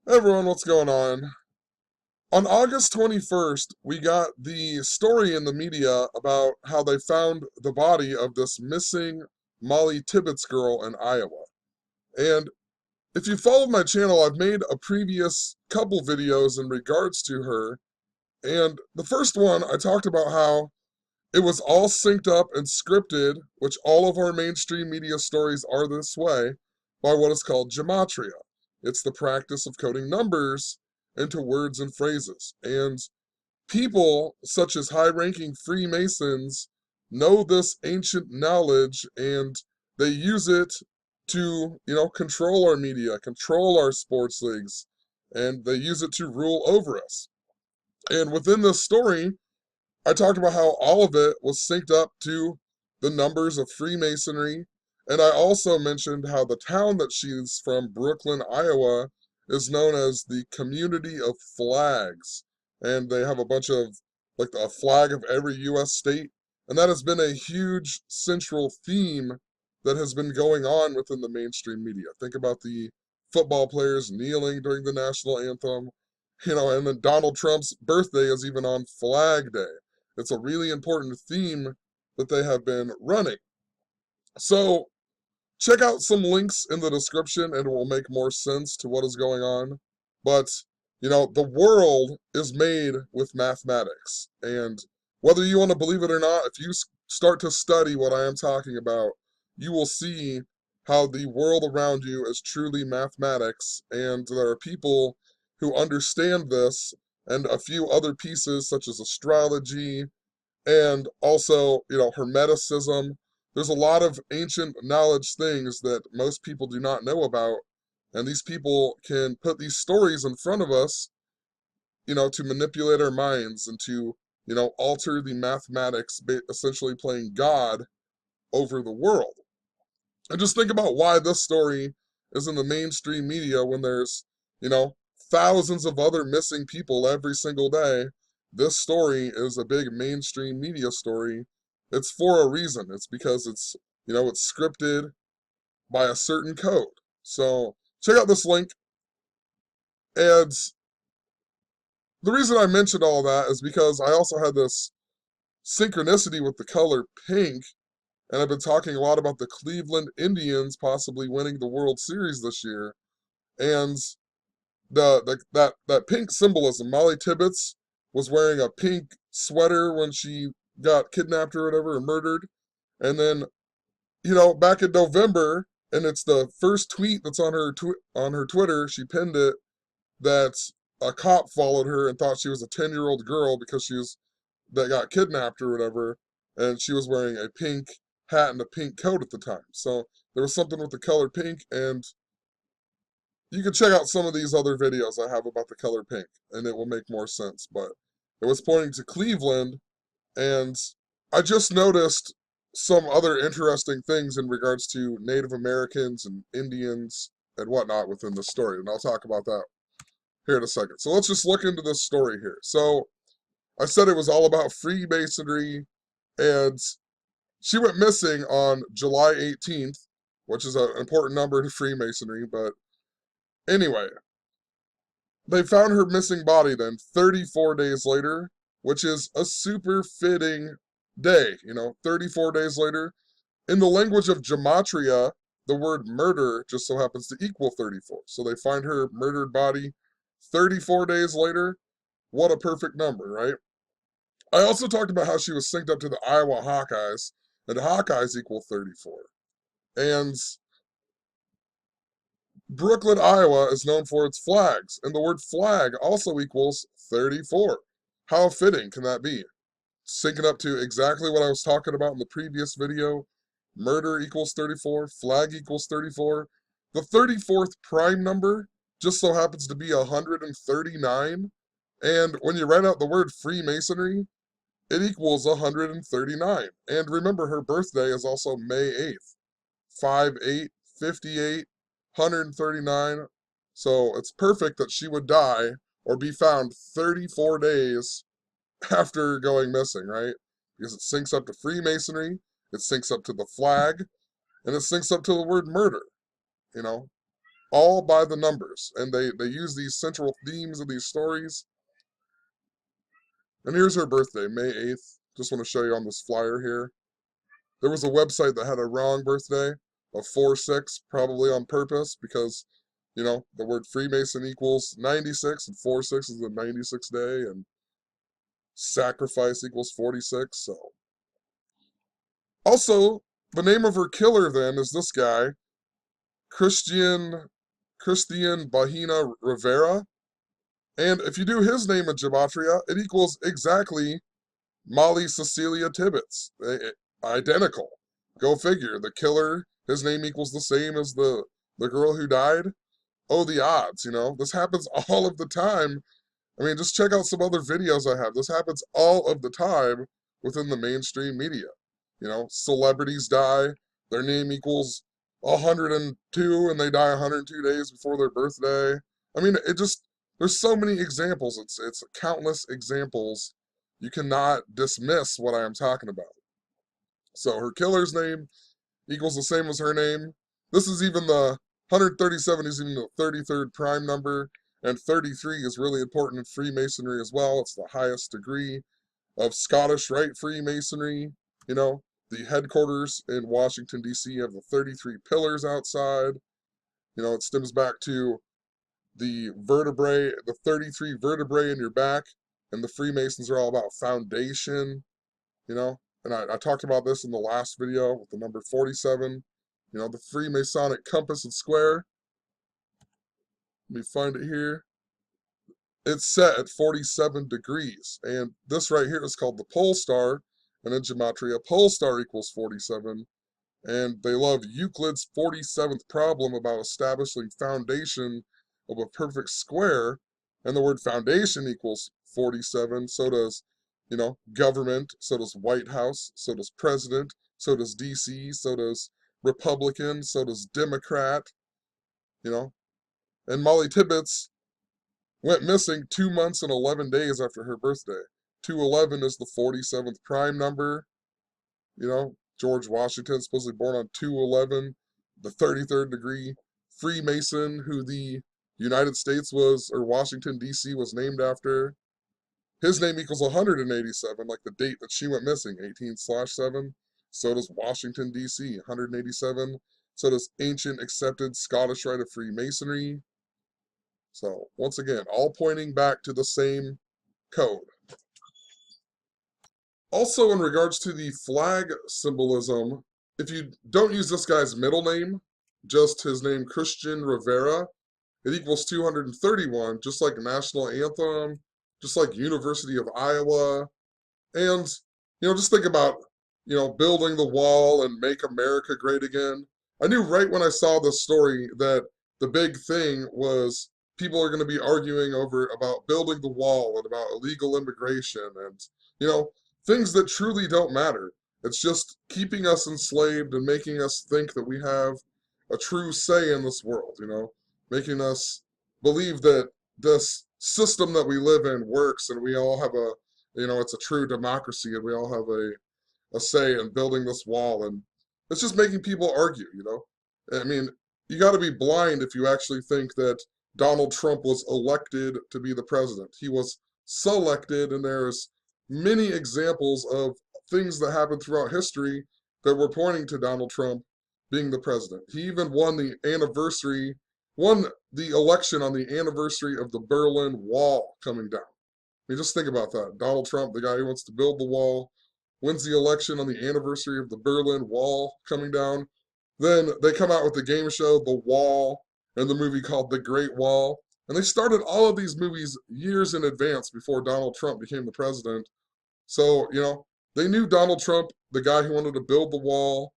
Hey everyone, what's going on? On August 21st, we got the story in the media about how they found the body of this missing Mollie Tibbetts girl in Iowa. And if you followed my channel, I've made a previous couple videos in regards to her. And the first one, I talked about how it was all synced up and scripted, which all of our mainstream media stories are this way, by what is called gematria. It's the practice of coding numbers into words and phrases. And people, such as high ranking Freemasons, know this ancient knowledge and they use it to, control our media, control our sports leagues, and they use it to rule over us. And within this story, I talked about how all of it was synced up to the numbers of Freemasonry, and I also mentioned how the town that she's from, Brooklyn, Iowa, is known as the Community of Flags, and they have a bunch of, like, a flag of every U.S. state, and that has been a huge central theme that has been going on within the mainstream media. Think about the football players kneeling during the national anthem, and then Donald Trump's birthday is even on Flag Day. It's a really important theme that they have been running. So check out some links in the description and it will make more sense to what is going on. But, the world is made with mathematics. And whether you want to believe it or not, if you start to study what I am talking about, you will see how the world around you is truly mathematics. And there are people who understand this and a few other pieces such as astrology, and also, Hermeticism. There's a lot of ancient knowledge things that most people do not know about, and these people can put these stories in front of us, to manipulate our minds and to, alter the mathematics, essentially playing God over the world. And just think about why this story is in the mainstream media when there's, you know, thousands of other missing people every single day. This story is a big mainstream media story. It's for a reason. It's because it's scripted by a certain code. So check out this link. And the reason I mentioned all that is because I also had this synchronicity with the color pink, and I've been talking a lot about the Cleveland Indians possibly winning the World Series this year. And that pink symbolism. Mollie Tibbetts was wearing a pink sweater when she got kidnapped or whatever, or murdered. And then, back in November, and it's the first tweet that's on her Twitter. She pinned it that a cop followed her and thought she was a 10-year-old girl because that got kidnapped or whatever, and she was wearing a pink hat and a pink coat at the time. So there was something with the color pink, and you can check out some of these other videos I have about the color pink, and it will make more sense. But it was pointing to Cleveland, and I just noticed some other interesting things in regards to Native Americans and Indians and whatnot within the story, and I'll talk about that here in a second. So let's just look into this story here. So I said it was all about Freemasonry, and she went missing on July 18th, which is an important number to Freemasonry, but anyway, they found her missing body then 34 days later, which is a super fitting day, 34 days later. In the language of gematria, the word murder just so happens to equal 34. So they find her murdered body 34 days later. What a perfect number, right? I also talked about how she was synced up to the Iowa Hawkeyes, and Hawkeyes equal 34. And Brooklyn, Iowa is known for its flags, and the word flag also equals 34. How fitting can that be? Syncing up to exactly what I was talking about in the previous video. Murder equals 34, flag equals 34. The 34th prime number just so happens to be 139. And when you write out the word Freemasonry, it equals 139. And remember, her birthday is also May 8th. 5'8", 58, 139. So it's perfect that she would die or be found 34 days after going missing, right? Because it syncs up to Freemasonry, it syncs up to the flag, and it syncs up to the word murder, you know? all by the numbers. And they use these central themes of these stories. And here's her birthday, May 8th. Just want to show you on this flyer here. There was a website that had a wrong birthday of 4-6, probably on purpose, because, you know, the word Freemason equals 96, and 4-6 is the 96th day, and sacrifice equals 46, so. Also, the name of her killer then is this guy, Christian Bahina Rivera. And if you do his name in gematria, it equals exactly Mollie Cecilia Tibbetts. Identical. Go figure. The killer, his name equals the same as the girl who died. Oh, the odds, you know. This happens all of the time. I mean, just check out some other videos I have. This happens all of the time within the mainstream media. You know, celebrities die, their name equals 102, and they die 102 days before their birthday. I mean, there's so many examples. It's countless examples. You cannot dismiss what I am talking about. So her killer's name equals the same as her name. This is even the 137 is even the 33rd prime number, and 33 is really important in Freemasonry as well. It's the highest degree of Scottish Rite Freemasonry. You know, the headquarters in Washington, D.C. have the 33 pillars outside. You know, it stems back to the vertebrae, the 33 vertebrae in your back, and the Freemasons are all about foundation, you know. And I talked about this in the last video with the number 47, you know, the Freemasonic compass and square. Let me find it here. It's set at 47 degrees, and this right here is called the pole star, and in gematria, pole star equals 47, and they love Euclid's 47th problem about establishing foundation of a perfect square, and the word foundation equals 47. So does, you know, government, so does White House, so does president, so does DC, so does Republican, so does Democrat, you know. And Mollie Tibbetts went missing 2 months and 11 days after her birthday. 211 is the 47th prime number, you know. George Washington, supposedly born on 211, the 33rd degree Freemason, who the United States was, or Washington, D.C. was named after. His name equals 187, like the date that she went missing, 18/7. So does Washington, D.C., 187. So does ancient accepted Scottish Rite of Freemasonry. So, once again, all pointing back to the same code. Also, in regards to the flag symbolism, if you don't use this guy's middle name, just his name Christian Rivera, it equals 231, just like National Anthem, just like University of Iowa. And, you know, just think about, you know, building the wall and make America great again. I knew right when I saw this story that the big thing was people are going to be arguing over about building the wall and about illegal immigration and, you know, things that truly don't matter. It's just keeping us enslaved and making us think that we have a true say in this world, you know, making us believe that this system that we live in works and we all have a, you know, it's a true democracy and we all have a say in building this wall. And it's just making people argue, you know. I mean, you got to be blind if you actually think that Donald Trump was elected to be the president. He was selected, and there's many examples of things that happened throughout history that were pointing to Donald Trump being the president. He even won the election on the anniversary of the Berlin Wall coming down. I mean, just think about that. Donald Trump, the guy who wants to build the wall, wins the election on the anniversary of the Berlin Wall coming down. Then they come out with the game show, The Wall, and the movie called The Great Wall. And they started all of these movies years in advance before Donald Trump became the president. So, you know, they knew Donald Trump, the guy who wanted to build the wall,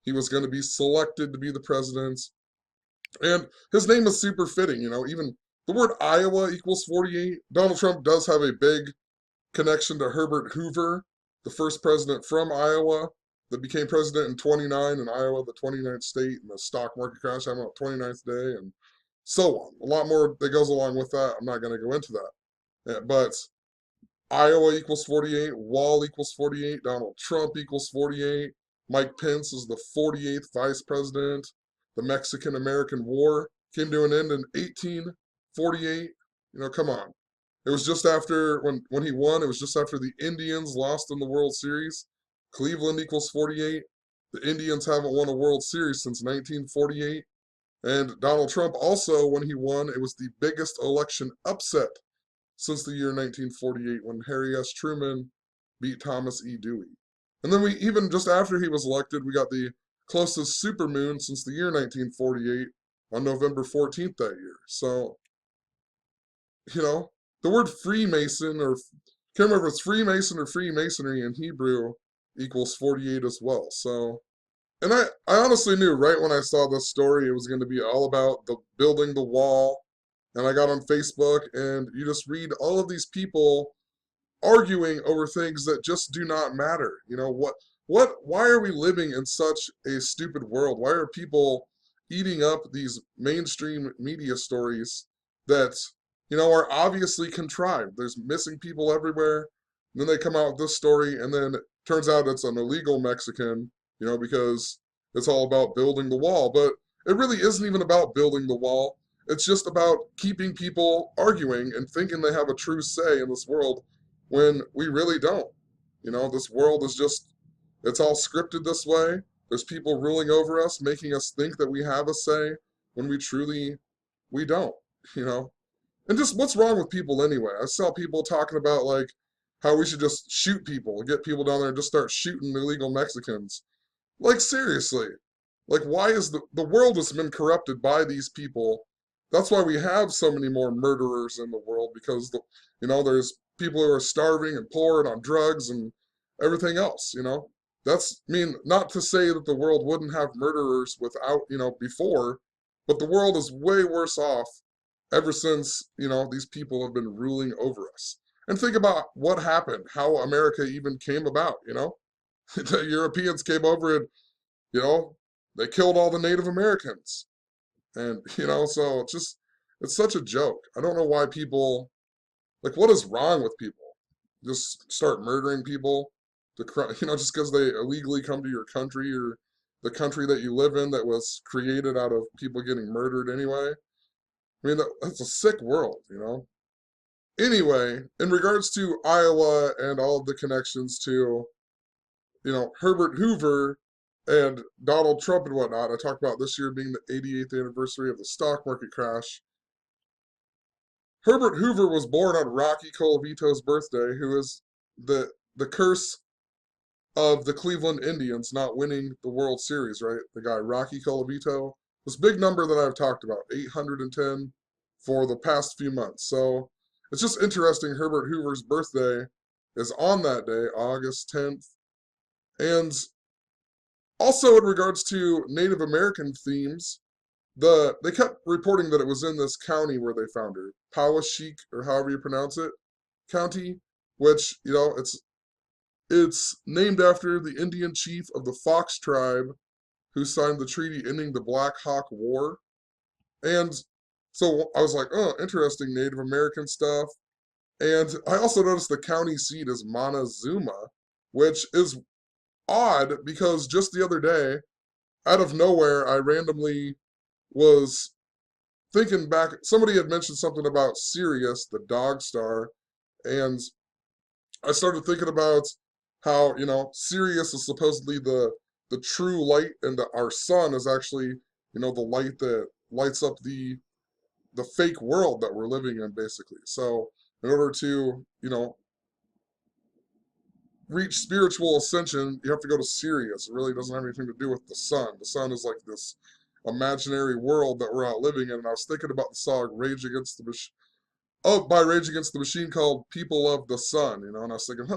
he was going to be selected to be the president. And his name is super fitting, you know, even the word Iowa equals 48. Donald Trump does have a big connection to Herbert Hoover, the first president from Iowa that became president in 29 in Iowa, the 29th state, and the stock market crash happened on the 29th day, and so on. A lot more that goes along with that. I'm not going to go into that. Yeah, but Iowa equals 48, Wall equals 48, Donald Trump equals 48, Mike Pence is the 48th vice president, the Mexican-American War came to an end in 1848. Come on. It was just after when he won. It was just after the Indians lost in the World Series. Cleveland equals 48. The Indians haven't won a World Series since 1948. And Donald Trump also, when he won, it was the biggest election upset since the year 1948 when Harry S. Truman beat Thomas E. Dewey. And then even just after he was elected, we got the closest supermoon since the year 1948 on November 14th that year. So, you know, the word Freemason, or can't remember if it's Freemason or Freemasonry in Hebrew, equals 48 as well. So, and I honestly knew right when I saw this story it was going to be all about the building the wall. And I got on Facebook and you just read all of these people arguing over things that just do not matter. Why are we living in such a stupid world? Why are people eating up these mainstream media stories that, are obviously contrived? There's missing people everywhere. And then they come out with this story and then it turns out it's an illegal Mexican, because it's all about building the wall. But it really isn't even about building the wall. It's just about keeping people arguing and thinking they have a true say in this world when we really don't. This world is just, it's all scripted this way. There's people ruling over us, making us think that we have a say when we don't, you know? And just what's wrong with people anyway? I saw people talking about like how we should just shoot people, get people down there and just start shooting illegal Mexicans. Like seriously, like why is the world has been corrupted by these people? That's why we have so many more murderers in the world because there's people who are starving and poor and on drugs and everything else. That's not to say that the world wouldn't have murderers without before, but the world is way worse off ever since these people have been ruling over us. And think about what happened, how America even came about. The Europeans came over and they killed all the Native Americans. And, so it's such a joke. I don't know why people, like, what is wrong with people? Just start murdering people just because they illegally come to your country or the country that you live in that was created out of people getting murdered anyway. That's a sick world. Anyway, in regards to Iowa and all of the connections to, Herbert Hoover and Donald Trump and whatnot, I talked about this year being the 88th anniversary of the stock market crash. Herbert Hoover was born on Rocky Colavito's birthday, who is the curse of the Cleveland Indians not winning the World Series, right? The guy Rocky Colavito, this big number that I've talked about, 810 for the past few months. So it's just interesting. Herbert Hoover's birthday is on that day, August 10th. And also in regards to Native American themes, they kept reporting that it was in this county where they found her, Poweshiek, or however you pronounce it, county, which, it's named after the Indian chief of the Fox tribe who signed the treaty ending the Black Hawk War. And so I was like, oh, interesting Native American stuff. And I also noticed the county seat is Montezuma, which is odd because just the other day, out of nowhere, I randomly was thinking back. Somebody had mentioned something about Sirius, the dog star, and I started thinking about how Sirius is supposedly the true light, and that our sun is actually the light that lights up the fake world that we're living in, basically. So in order to reach spiritual ascension, you have to go to Sirius. It really doesn't have anything to do with the sun. The sun is like this imaginary world that we're out living in. And I was thinking about the song Rage Against the Machine. Oh, by Rage Against the Machine, called People of the Sun, and I was thinking,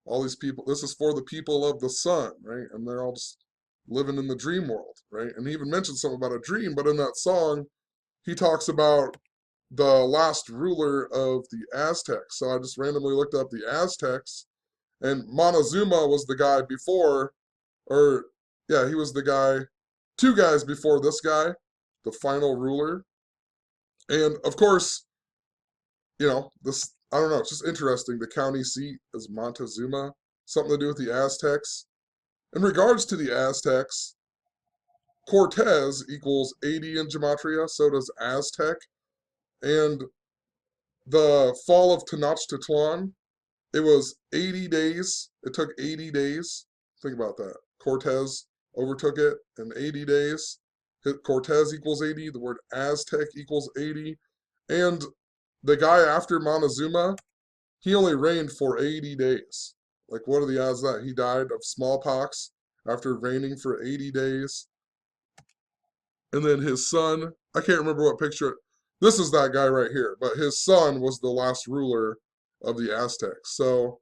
all these people, this is for the people of the sun, right? And they're all just living in the dream world, right? And he even mentioned something about a dream, but in that song, he talks about the last ruler of the Aztecs. So I just randomly looked up the Aztecs, and Montezuma was the guy before, or yeah, he was the guy, two guys before this guy, the final ruler. And of course, this, I don't know, it's just interesting. The county seat is Montezuma, something to do with the Aztecs. In regards to the Aztecs, Cortez equals 80 in gematria, so does Aztec. And the fall of Tenochtitlan, it was 80 days. It took 80 days. Think about that. Cortez overtook it in 80 days. Cortez equals 80. The word Aztec equals 80. And the guy after Montezuma, he only reigned for 80 days. Like, what are the odds that he died of smallpox after reigning for 80 days? And then his son, I can't remember what picture. This is that guy right here, but his son was the last ruler of the Aztecs. So,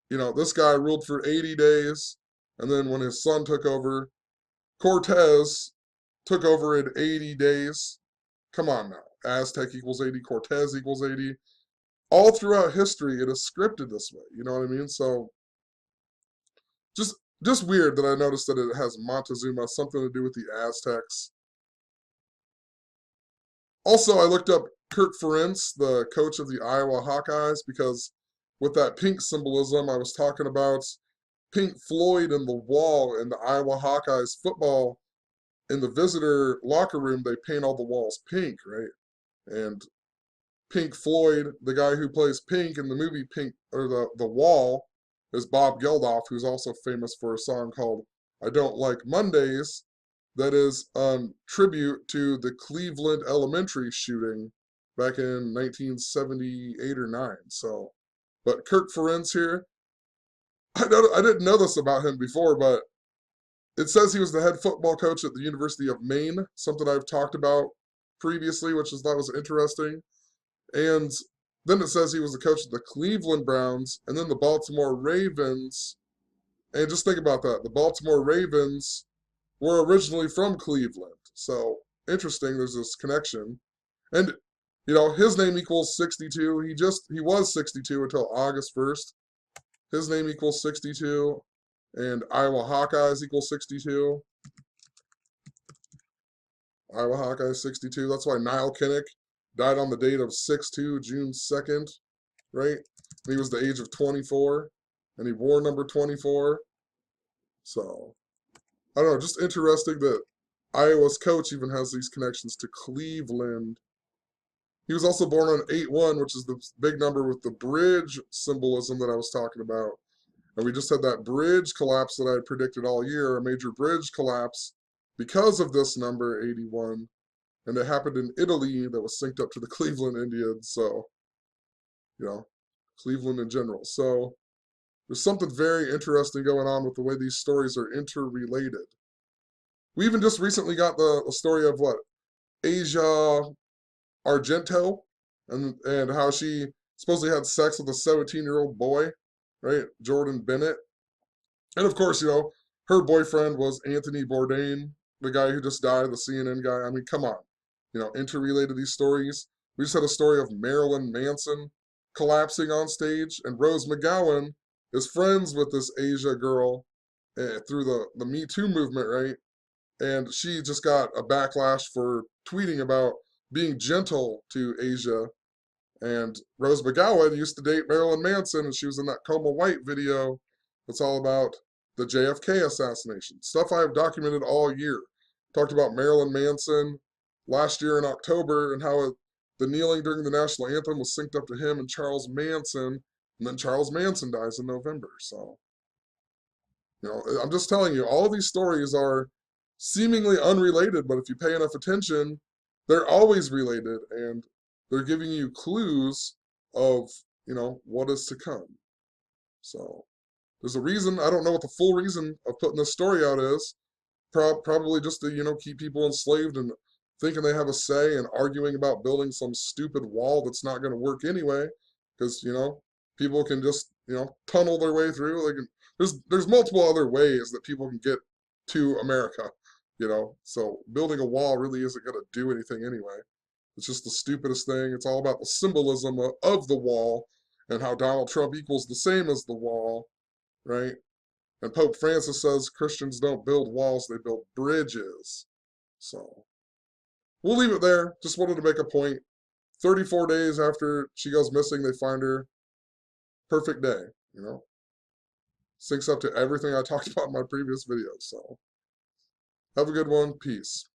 this guy ruled for 80 days, and then when his son took over, Cortez took over in 80 days. Come on now. Aztec equals 80, Cortez equals 80. All throughout history, it is scripted this way. You know what I mean? So, just just weird that I noticed that it has Montezuma, something to do with the Aztecs. Also, I looked up Kirk Ferentz, the coach of the Iowa Hawkeyes, because with that pink symbolism, I was talking about Pink Floyd and the wall in the Iowa Hawkeyes football. In the visitor locker room, they paint all the walls pink, right? And Pink Floyd, the guy who plays Pink in the movie Pink, or the Wall, is Bob Geldof, who's also famous for a song called I Don't Like Mondays, that is tribute to the Cleveland Elementary shooting back in 1978 or 9. So, but Kirk Ferentz here, I didn't know this about him before, but it says he was the head football coach at the University of Maine, something I've talked about previously, which I thought was interesting. And then it says he was the coach of the Cleveland Browns and then the Baltimore Ravens. And just think about that. The Baltimore Ravens were originally from Cleveland. So interesting, there's this connection. And his name equals 62. He was 62 until August 1st. His name equals 62. And Iowa Hawkeyes equals 62. Iowa Hawkeyes 62. That's why Niall Kinnick died on the date of 6/2, June 2nd, right? And he was the age of 24, and he wore number 24. So, I don't know, just interesting that Iowa's coach even has these connections to Cleveland. He was also born on 8/1, which is the big number with the bridge symbolism that I was talking about. And we just had that bridge collapse that I had predicted all year, a major bridge collapse because of this number, 81. And it happened in Italy that was synced up to the Cleveland Indians. So, Cleveland in general. So there's something very interesting going on with the way these stories are interrelated. We even just recently got the story of Asia Argento and how she supposedly had sex with a 17-year-old boy, right? Jordan Bennett. And of course, her boyfriend was Anthony Bourdain, the guy who just died, the CNN guy. I mean, come on. Interrelated these stories. We just had a story of Marilyn Manson collapsing on stage, and Rose McGowan is friends with this Asia girl through the Me Too movement, right? And she just got a backlash for tweeting about being gentle to Asia. And Rose McGowan used to date Marilyn Manson, and she was in that Coma White video that's all about the JFK assassination. Stuff I have documented all year. Talked about Marilyn Manson last year in October and how the kneeling during the national anthem was synced up to him and Charles Manson, and then Charles Manson dies in November. So, I'm just telling you, all of these stories are seemingly unrelated, but if you pay enough attention, they're always related, and they're giving you clues of, what is to come. So, there's a reason. I don't know what the full reason of putting this story out is. Probably just to, keep people enslaved and thinking they have a say and arguing about building some stupid wall that's not going to work anyway. Because, people can just, tunnel their way through. There's multiple other ways that people can get to America, So building a wall really isn't going to do anything anyway. It's just the stupidest thing. It's all about the symbolism of the wall and how Donald Trump equals the same as the wall, right? And Pope Francis says Christians don't build walls, they build bridges. So we'll leave it there. Just wanted to make a point. 34 days after she goes missing, they find her. Perfect day, Syncs up to everything I talked about in my previous videos. So Have a good one. Peace.